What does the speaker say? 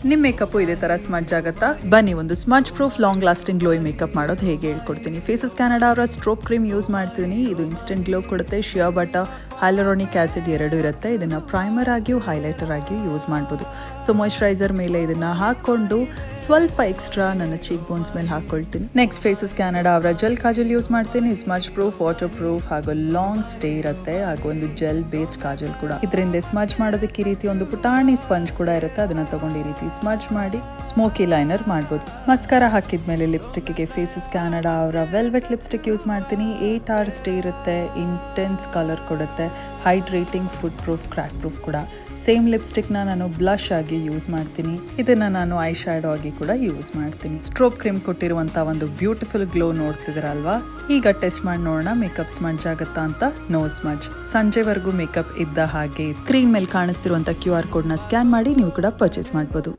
ನಿಮ್ಮ ಮೇಕಪ್ ಇದೇ ತರ ಸ್ಮಡ್ಜ್ ಆಗುತ್ತಾ? ಬನ್ನಿ ಒಂದು smudge proof long lasting glowing makeup ಮಾಡೋದು ಹೇಗೆ ಹೇಳ್ಕೊಡ್ತೀನಿ. ಫೇಸಸ್ ಕ್ಯಾನಡಾ ಅವರ ಸ್ಟ್ರೋಪ್ ಕ್ರೀಮ್ ಯೂಸ್ ಮಾಡ್ತೀನಿ. ಇದು ಇನ್ಸ್ಟೆಂಟ್ ಗ್ಲೋ ಕೊಡುತ್ತೆ. ಶಿಯಾ ಬಟರ್, ಹ್ಯಾಲುರಾನಿಕ್ ಆಸಿಡ್ ಎರಡೂ ಇರುತ್ತೆ. ಇದನ್ನ ಪ್ರೈಮರ್ ಆಗಿಯೂ ಹೈಲೈಟರ್ ಆಗಿಯೂ ಯೂಸ್ ಮಾಡ್ಬೋದು. ಸೊ ಮಾಯಿಶ್ಚರೈಸರ್ ಮೇಲೆ ಇದನ್ನ ಹಾಕೊಂಡು ಸ್ವಲ್ಪ ಎಕ್ಸ್ಟ್ರಾ ನನ್ನ ಚೀಕ್ ಬೋನ್ಸ್ ಮೇಲೆ ಹಾಕೊಳ್ತೀನಿ. ನೆಕ್ಸ್ಟ್ ಫೇಸಸ್ ಕ್ಯಾನಡಾ ಅವರ ಜೆಲ್ ಕಾಜಲ್ ಯೂಸ್ ಮಾಡ್ತೀನಿ. ಸ್ಮಡ್ಜ್ ಪ್ರೂಫ್, ವಾಟರ್ ಪ್ರೂಫ್ ಹಾಗೂ ಲಾಂಗ್ ಸ್ಟೇ ಇರುತ್ತೆ. ಹಾಗೂ ಒಂದು ಜೆಲ್ ಬೇಸ್ಡ್ ಕಾಜಲ್ ಕೂಡ. ಇದರಿಂದ ಸ್ಮಡ್ಜ್ ಮಾಡೋದಕ್ಕೆ ಈ ರೀತಿ ಒಂದು ಪುಟಾಣಿ ಸ್ಪಂಜ್ ಕೂಡ ಇರುತ್ತೆ. ಅದನ್ನ ತಗೊಂಡು ಈ ರೀತಿ ಸ್ಮಡ್ಜ್ ಮಾಡಿ ಸ್ಮೋಕಿ ಲೈನರ್ ಮಾಡ್ಬೋದು. ಮಸ್ಕಾರ ಹಾಕಿದ್ಮೇಲೆ ಲಿಪ್ಸ್ಟಿಕ್ಗೆ ಫೇಸಸ್ ಕ್ಯಾನಡಾ ಅವರ ವೆಲ್ವೆಟ್ ಲಿಪ್ಸ್ಟಿಕ್ ಯೂಸ್ ಮಾಡ್ತೀನಿ. 8 hours ಸ್ಟೇ ಇರುತ್ತೆ. ಇಂಟೆನ್ಸ್ ಕಲರ್ ಕೊಡುತ್ತೆ. Hydrating, food proof, crack proof ಕೂಡ. ಸೇಮ್ ಲಿಪ್ಸ್ಟಿಕ್ನ ನಾನು ಬ್ಲಷ್ ಆಗಿ ಯೂಸ್ ಮಾಡ್ತೀನಿ. ಇದನ್ನ ನಾನು ಐ ಶ್ಯಾಡೋ ಆಗಿ ಕೂಡ ಯೂಸ್ ಮಾಡ್ತೀನಿ. ಸ್ಟ್ರೋಪ್ ಕ್ರೀಮ್ ಕೊಟ್ಟಿರುವಂತ ಒಂದು ಬ್ಯೂಟಿಫುಲ್ ಗ್ಲೋ ನೋಡ್ತಿದ್ದೀರಲ್ವಾ? ಈಗ ಟೆಸ್ಟ್ ಮಾಡಿ ನೋಡೋಣ ಮೇಕಪ್ ಸ್ಮಡ್ಜ್ ಆಗುತ್ತಾ ಅಂತ. No smudge. ಸಂಜೆವರೆಗೂ ಮೇಕಪ್ ಇದ್ದ ಹಾಗೆ ಸ್ಕ್ರೀನ್ ಮೇಲೆ ಕಾಣಿಸ್ತಿರುವಂತ QR ಕೋಡ್ನ ಸ್ಕ್ಯಾನ್ ಮಾಡಿ ನೀವು ಕೂಡ ಪರ್ಚೇಸ್ ಮಾಡ್ಬೋದು.